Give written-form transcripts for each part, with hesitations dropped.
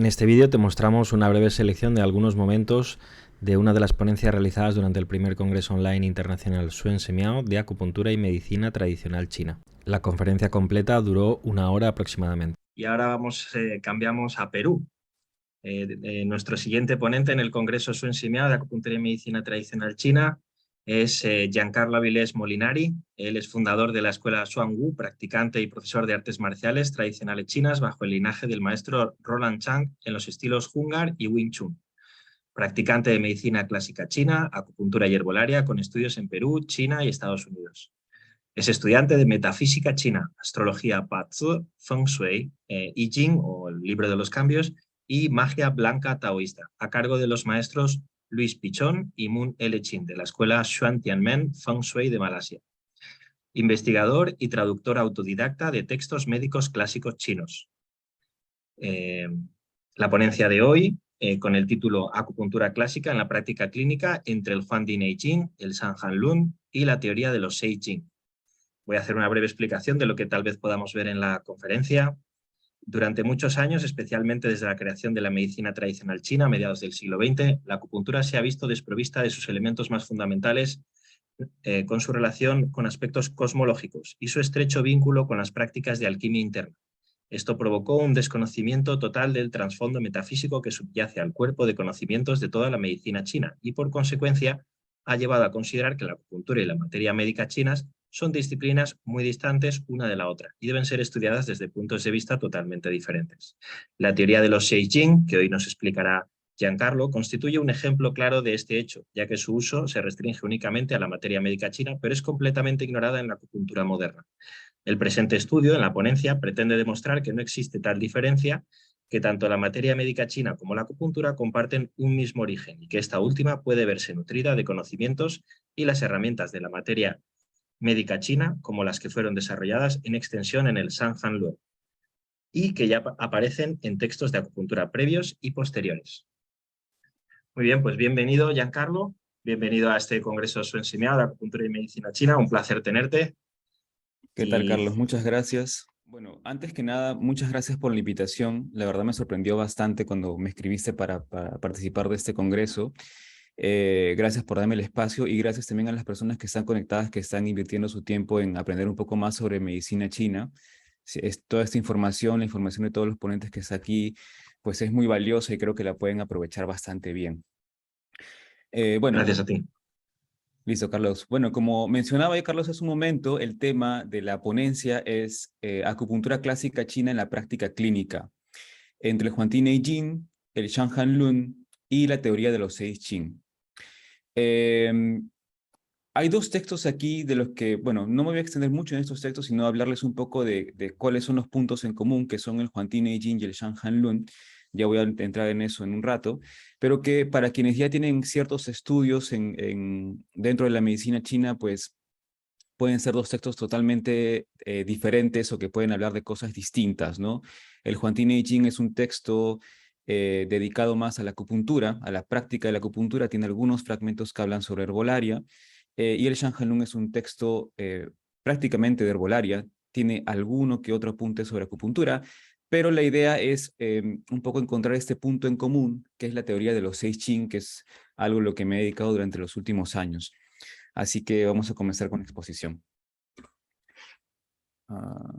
En este vídeo te mostramos una breve selección de algunos momentos de una de las ponencias realizadas durante el primer Congreso Online Internacional Suen Semiao de Acupuntura y Medicina Tradicional China. La conferencia completa duró 1 hora aproximadamente. Y ahora cambiamos a Perú. Nuestro siguiente ponente en el Congreso Suen Semiao de Acupuntura y Medicina Tradicional China es Giancarlo Avilés Molinari. Él es fundador de la escuela Xuanwu, practicante y profesor de artes marciales tradicionales chinas bajo el linaje del maestro Roland Chang en los estilos Hungar y Wing Chun. Practicante de medicina clásica china, acupuntura y herbolaria con estudios en Perú, China y Estados Unidos. Es estudiante de metafísica china, astrología Bazi, Feng Shui, I Ching o el libro de los cambios y magia blanca taoísta, a cargo de los maestros Luis Pichón y Moon L. Chin, de la escuela Xuan Tianmen Feng Shui de Malasia. Investigador y traductor autodidacta de textos médicos clásicos chinos. La ponencia de hoy, con el título Acupuntura clásica en la práctica clínica entre el Huangdi Neijing, el Shanhan Lun y la teoría de los 6 Jing. Voy a hacer una breve explicación de lo que tal vez podamos ver en la conferencia. Durante muchos años, especialmente desde la creación de la medicina tradicional china a mediados del siglo XX, la acupuntura se ha visto desprovista de sus elementos más fundamentales con su relación con aspectos cosmológicos y su estrecho vínculo con las prácticas de alquimia interna. Esto provocó un desconocimiento total del trasfondo metafísico que subyace al cuerpo de conocimientos de toda la medicina china y, por consecuencia, ha llevado a considerar que la acupuntura y la materia médica chinas son disciplinas muy distantes una de la otra y deben ser estudiadas desde puntos de vista totalmente diferentes. La teoría de los 6 Jing, que hoy nos explicará Giancarlo, constituye un ejemplo claro de este hecho, ya que su uso se restringe únicamente a la materia médica china, pero es completamente ignorada en la acupuntura moderna. El presente estudio, en la ponencia, pretende demostrar que no existe tal diferencia, que tanto la materia médica china como la acupuntura comparten un mismo origen y que esta última puede verse nutrida de conocimientos y las herramientas de la materia médica china como las que fueron desarrolladas en extensión en el Shanhan Lun y que ya aparecen en textos de acupuntura previos y posteriores. Muy bien, pues bienvenido, Giancarlo. Bienvenido a este Congreso Suen Semiao de Acupuntura y Medicina China. Un placer tenerte. ¿Qué tal, Carlos? Muchas gracias. Bueno, antes que nada, muchas gracias por la invitación. La verdad me sorprendió bastante cuando me escribiste para participar de este congreso. Gracias por darme el espacio y gracias también a las personas que están conectadas, que están invirtiendo su tiempo en aprender un poco más sobre medicina china. Toda esta información, la información de todos los ponentes que está aquí, pues es muy valiosa y creo que la pueden aprovechar bastante bien. Bueno. Gracias a ti. Listo, Carlos. Bueno, como mencionaba ya Carlos hace un momento, el tema de la ponencia es acupuntura clásica china en la práctica clínica, entre el Huangdi Neijing, el Shanhan Lun y la teoría de los 6 Qing. Hay dos textos aquí de los que, bueno, no me voy a extender mucho en estos textos, sino hablarles un poco de cuáles son los puntos en común, que son el Huangdi Neijing y el Shanhan Lun. Ya voy a entrar en eso en un rato, pero que para quienes ya tienen ciertos estudios dentro de la medicina china, pues pueden ser dos textos totalmente diferentes o que pueden hablar de cosas distintas, ¿no? El Huangdi Neijing es un texto dedicado más a la acupuntura, a la práctica de la acupuntura, tiene algunos fragmentos que hablan sobre herbolaria, y el Shanhan Lun es un texto prácticamente de herbolaria, tiene alguno que otro apunte sobre acupuntura, pero la idea es un poco encontrar este punto en común, que es la teoría de los 6 Qing, que es algo a lo que me he dedicado durante los últimos años. Así que vamos a comenzar con la exposición.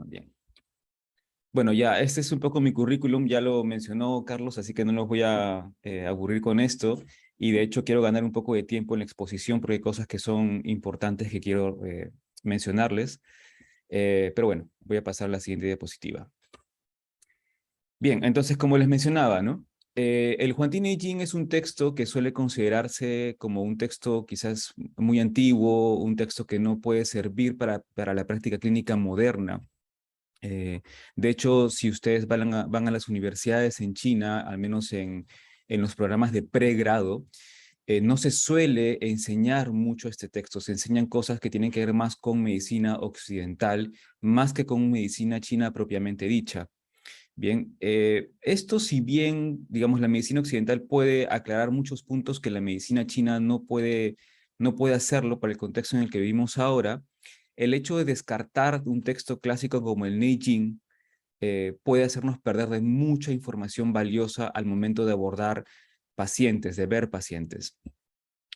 Bien. Bueno, ya, este es un poco mi currículum, ya lo mencionó Carlos, así que no los voy a aburrir con esto. Y de hecho quiero ganar un poco de tiempo en la exposición porque hay cosas que son importantes que quiero mencionarles. Pero bueno, voy a pasar a la siguiente diapositiva. Bien, entonces como les mencionaba, ¿no? El Huangdi Neijing es un texto que suele considerarse como un texto quizás muy antiguo, un texto que no puede servir para la práctica clínica moderna. De hecho, si ustedes van a las universidades en China, al menos en los programas de pregrado, no se suele enseñar mucho este texto, se enseñan cosas que tienen que ver más con medicina occidental, más que con medicina china propiamente dicha. Bien, esto si bien, digamos, la medicina occidental puede aclarar muchos puntos que la medicina china no puede hacerlo para el contexto en el que vivimos ahora, el hecho de descartar un texto clásico como el Neijing puede hacernos perder de mucha información valiosa al momento de abordar pacientes, de ver pacientes.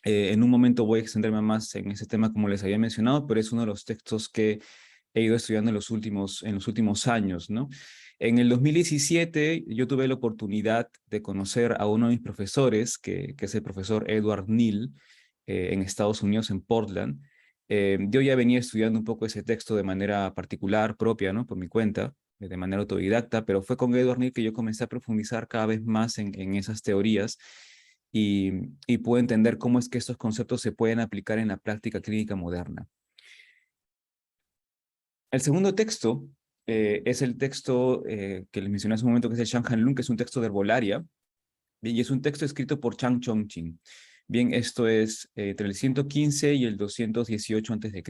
En un momento voy a extenderme más en ese tema como les había mencionado, pero es uno de los textos que he ido estudiando en los últimos años, ¿no? En el 2017 yo tuve la oportunidad de conocer a uno de mis profesores, que es el profesor Edward Neal, en Estados Unidos, en Portland. Yo ya venía estudiando un poco ese texto de manera particular, propia, ¿no? Por mi cuenta, de manera autodidacta, pero fue con Edward Neal que yo comencé a profundizar cada vez más en esas teorías y pude entender cómo es que estos conceptos se pueden aplicar en la práctica clínica moderna. El segundo texto es el texto que les mencioné hace un momento, que es el Shanghai Lun, que es un texto de herbolaria, y es un texto escrito por Chang Chongqing. Bien, esto es entre el 115 y el 218 a.C.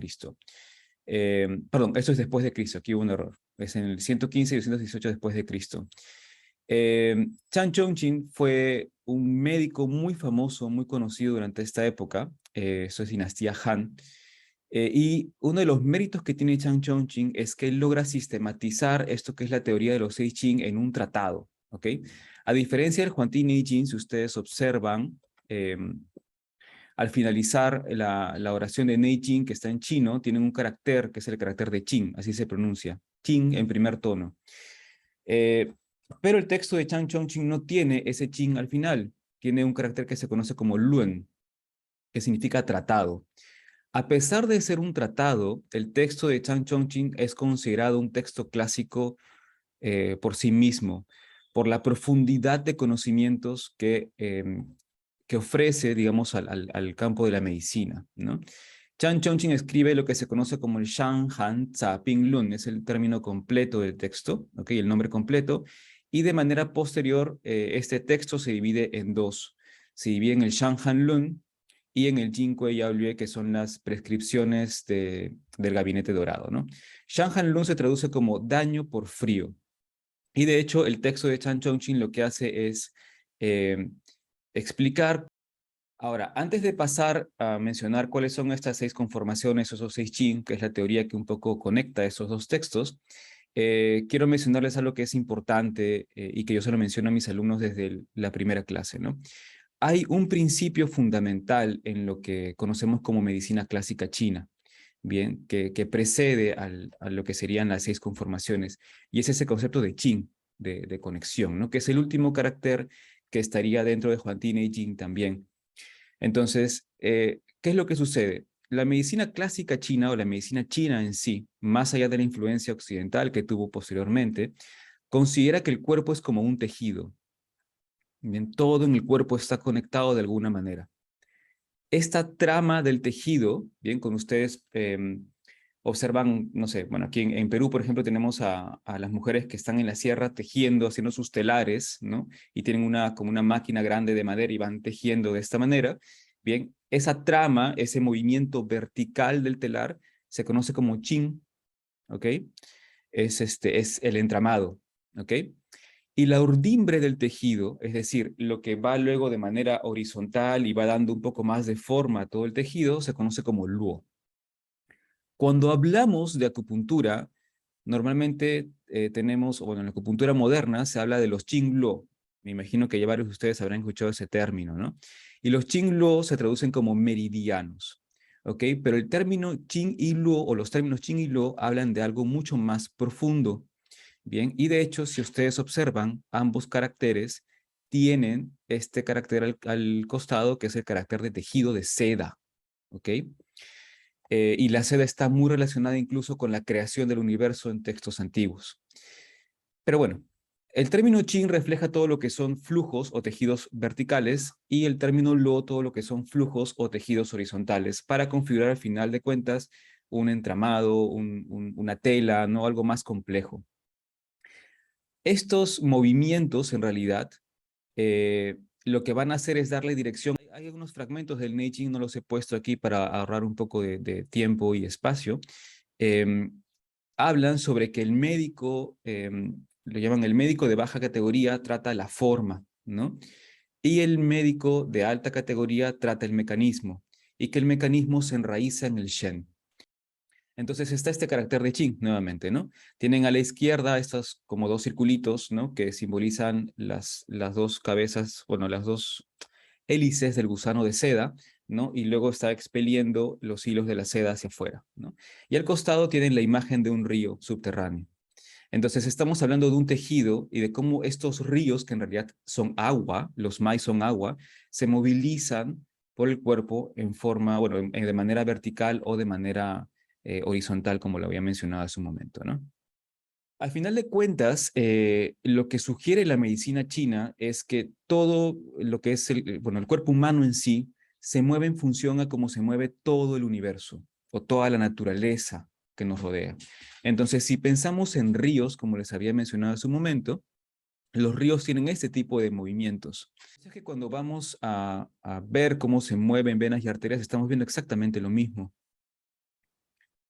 Perdón, esto es después de Cristo, aquí hubo un error. Es en el 115 y 218 después de Cristo. Chang Chongqing fue un médico muy famoso, muy conocido durante esta época, eso es dinastía Han, y uno de los méritos que tiene Chang Chongqing es que él logra sistematizar esto que es la teoría de los 6 Jing en un tratado, ¿ok? A diferencia del Huangdi Neijing, si ustedes observan, al finalizar la oración de Neijing, que está en chino, tienen un carácter que es el carácter de Qing, así se pronuncia, Qing en primer tono. Pero el texto de Chang Chongqing no tiene ese Qing al final, tiene un carácter que se conoce como Luen, que significa tratado. A pesar de ser un tratado, el texto de Chang Chongqing es considerado un texto clásico por sí mismo, por la profundidad de conocimientos que ofrece, digamos, al campo de la medicina, ¿no? Chang Chongqing escribe lo que se conoce como el Shang Han Tza Ping Lun, es el término completo del texto, ¿ok? El nombre completo, y de manera posterior este texto se divide en dos. Se divide en el Shang Han Lun y en el Jin Kue Yao Lue, que son las prescripciones del gabinete dorado, ¿no? Shang Han Lun se traduce como daño por frío. Y de hecho, el texto de Chang Chongqing lo que hace es explicar. Ahora, antes de pasar a mencionar cuáles son estas 6 conformaciones, esos 6 Jin, que es la teoría que un poco conecta esos dos textos, quiero mencionarles algo que es importante y que yo se lo menciono a mis alumnos desde la primera clase, ¿no? Hay un principio fundamental en lo que conocemos como medicina clásica china, bien, que precede a lo que serían las 6 conformaciones, y es ese concepto de Qin, de conexión, ¿no? Que es el último carácter que estaría dentro de Huangdi Neijing también. Entonces, ¿qué es lo que sucede? La medicina clásica china o la medicina china en sí, más allá de la influencia occidental que tuvo posteriormente, considera que el cuerpo es como un tejido. Bien, todo en el cuerpo está conectado de alguna manera. Esta trama del tejido, bien, con ustedes observan, no sé, bueno, aquí en Perú, por ejemplo, tenemos a las mujeres que están en la sierra tejiendo, haciendo sus telares, ¿no? Y tienen como una máquina grande de madera y van tejiendo de esta manera. Bien, esa trama, ese movimiento vertical del telar, se conoce como chin, ¿ok? Es el entramado, ¿ok? Y la urdimbre del tejido, es decir, lo que va luego de manera horizontal y va dando un poco más de forma a todo el tejido, se conoce como luo. Cuando hablamos de acupuntura, normalmente tenemos, bueno, en la acupuntura moderna se habla de los Qingluo. Me imagino que ya varios de ustedes habrán escuchado ese término, ¿no? Y los Qingluo se traducen como meridianos, ¿ok? Pero el término Qing y Luo, o los términos Qing y Luo, hablan de algo mucho más profundo. Bien, y de hecho, si ustedes observan, ambos caracteres tienen este carácter al costado, que es el carácter de tejido de seda, ¿ok? Y la seda está muy relacionada incluso con la creación del universo en textos antiguos. Pero bueno, el término Qin refleja todo lo que son flujos o tejidos verticales y el término Luo todo lo que son flujos o tejidos horizontales para configurar al final de cuentas un entramado, una tela, ¿no? Algo más complejo. Estos movimientos, en realidad, lo que van a hacer es darle dirección. Hay algunos fragmentos del Neijing, no los he puesto aquí para ahorrar un poco de tiempo y espacio. Hablan sobre que el médico, lo llaman el médico de baja categoría, trata la forma, ¿no? Y el médico de alta categoría trata el mecanismo, y que el mecanismo se enraiza en el Shen. Entonces está este carácter de Qin nuevamente, ¿no? Tienen a la izquierda estos como dos circulitos, ¿no? Que simbolizan las dos cabezas, bueno, las dos hélices del gusano de seda, ¿no? Y luego está expeliendo los hilos de la seda hacia afuera, ¿no? Y al costado tienen la imagen de un río subterráneo. Entonces estamos hablando de un tejido y de cómo estos ríos, que en realidad son agua, los mai son agua, se movilizan por el cuerpo en forma, bueno, de manera vertical o de manera horizontal, como lo había mencionado hace un momento, ¿no? Al final de cuentas, lo que sugiere la medicina china es que todo lo que es bueno, el cuerpo humano en sí se mueve en función a cómo se mueve todo el universo o toda la naturaleza que nos rodea. Entonces, si pensamos en ríos, como les había mencionado hace un momento, los ríos tienen este tipo de movimientos. Es que cuando vamos a ver cómo se mueven venas y arterias, estamos viendo exactamente lo mismo.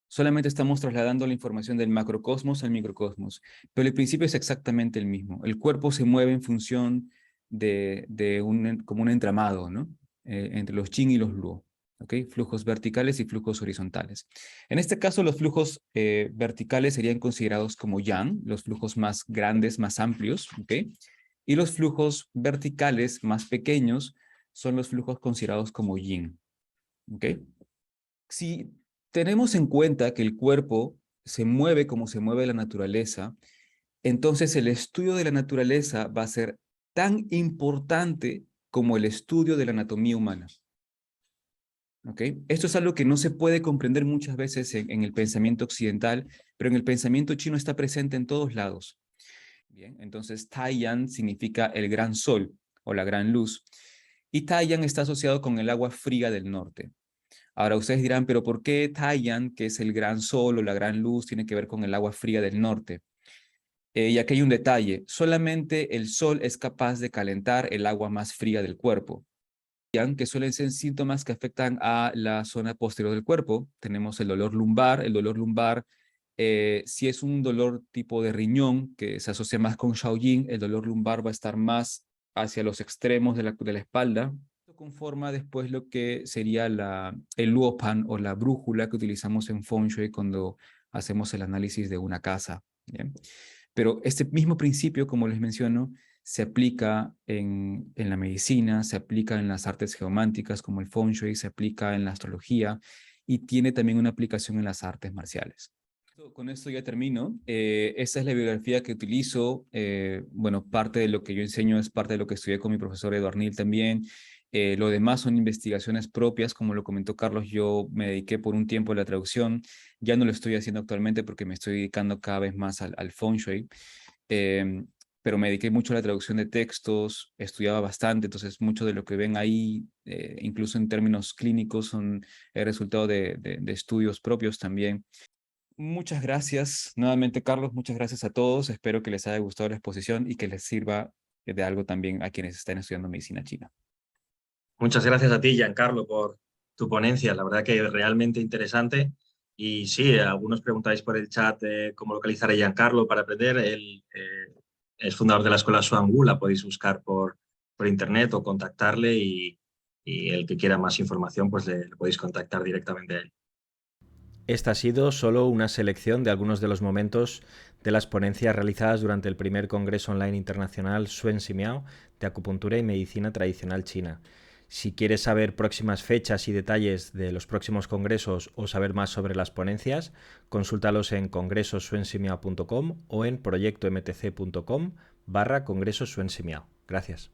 Solamente estamos trasladando la información del macrocosmos al microcosmos, pero el principio es exactamente el mismo. El cuerpo se mueve en función como un entramado, ¿no? Entre los yin y los luo, ¿ok? Flujos verticales y flujos horizontales. En este caso, los flujos verticales serían considerados como yang, los flujos más grandes, más amplios, ¿ok? Y los flujos verticales más pequeños son los flujos considerados como yin, ¿ok? Si tenemos en cuenta que el cuerpo se mueve como se mueve la naturaleza, entonces el estudio de la naturaleza va a ser tan importante como el estudio de la anatomía humana. ¿Ok? Esto es algo que no se puede comprender muchas veces en el pensamiento occidental, pero en el pensamiento chino está presente en todos lados. Bien, entonces Taiyan significa el gran sol o la gran luz, y Taiyan está asociado con el agua fría del norte. Ahora ustedes dirán, pero ¿por qué Taiyan, que es el gran sol o la gran luz, tiene que ver con el agua fría del norte? Y aquí hay un detalle, solamente el sol es capaz de calentar el agua más fría del cuerpo, que suelen ser síntomas que afectan a la zona posterior del cuerpo. Tenemos el dolor lumbar, si es un dolor tipo de riñón, que se asocia más con Shaoyin, el dolor lumbar va a estar más hacia los extremos de la espalda. Esto conforma después lo que sería el luopan o la brújula que utilizamos en Feng Shui cuando hacemos el análisis de una casa. ¿Bien? Pero este mismo principio, como les menciono, se aplica en la medicina, se aplica en las artes geománticas como el Feng Shui, se aplica en la astrología y tiene también una aplicación en las artes marciales. Con esto ya termino. Esta es la bibliografía que utilizo. Bueno, parte de lo que yo enseño es parte de lo que estudié con mi profesor Eduard Nil también. Lo demás son investigaciones propias, como lo comentó Carlos, yo me dediqué por un tiempo a la traducción, ya no lo estoy haciendo actualmente porque me estoy dedicando cada vez más al Feng Shui, pero me dediqué mucho a la traducción de textos, estudiaba bastante, entonces mucho de lo que ven ahí, incluso en términos clínicos, son el resultado de estudios propios también. Muchas gracias nuevamente, Carlos, muchas gracias a todos, espero que les haya gustado la exposición y que les sirva de algo también a quienes están estudiando medicina china. Muchas gracias a ti, Giancarlo, por tu ponencia. La verdad que es realmente interesante. Y sí, algunos preguntáis por el chat cómo localizar a Giancarlo para aprender. Él es fundador de la escuela Xuangu, la podéis buscar por internet o contactarle y el que quiera más información, pues le podéis contactar directamente a él. Esta ha sido solo una selección de algunos de los momentos de las ponencias realizadas durante el primer Congreso Online Internacional Suen Simiao de Acupuntura y Medicina Tradicional China. Si quieres saber próximas fechas y detalles de los próximos congresos o saber más sobre las ponencias, consúltalos en congresosuensimiao.com o en proyectomtc.com/congresosuensimiao. Gracias.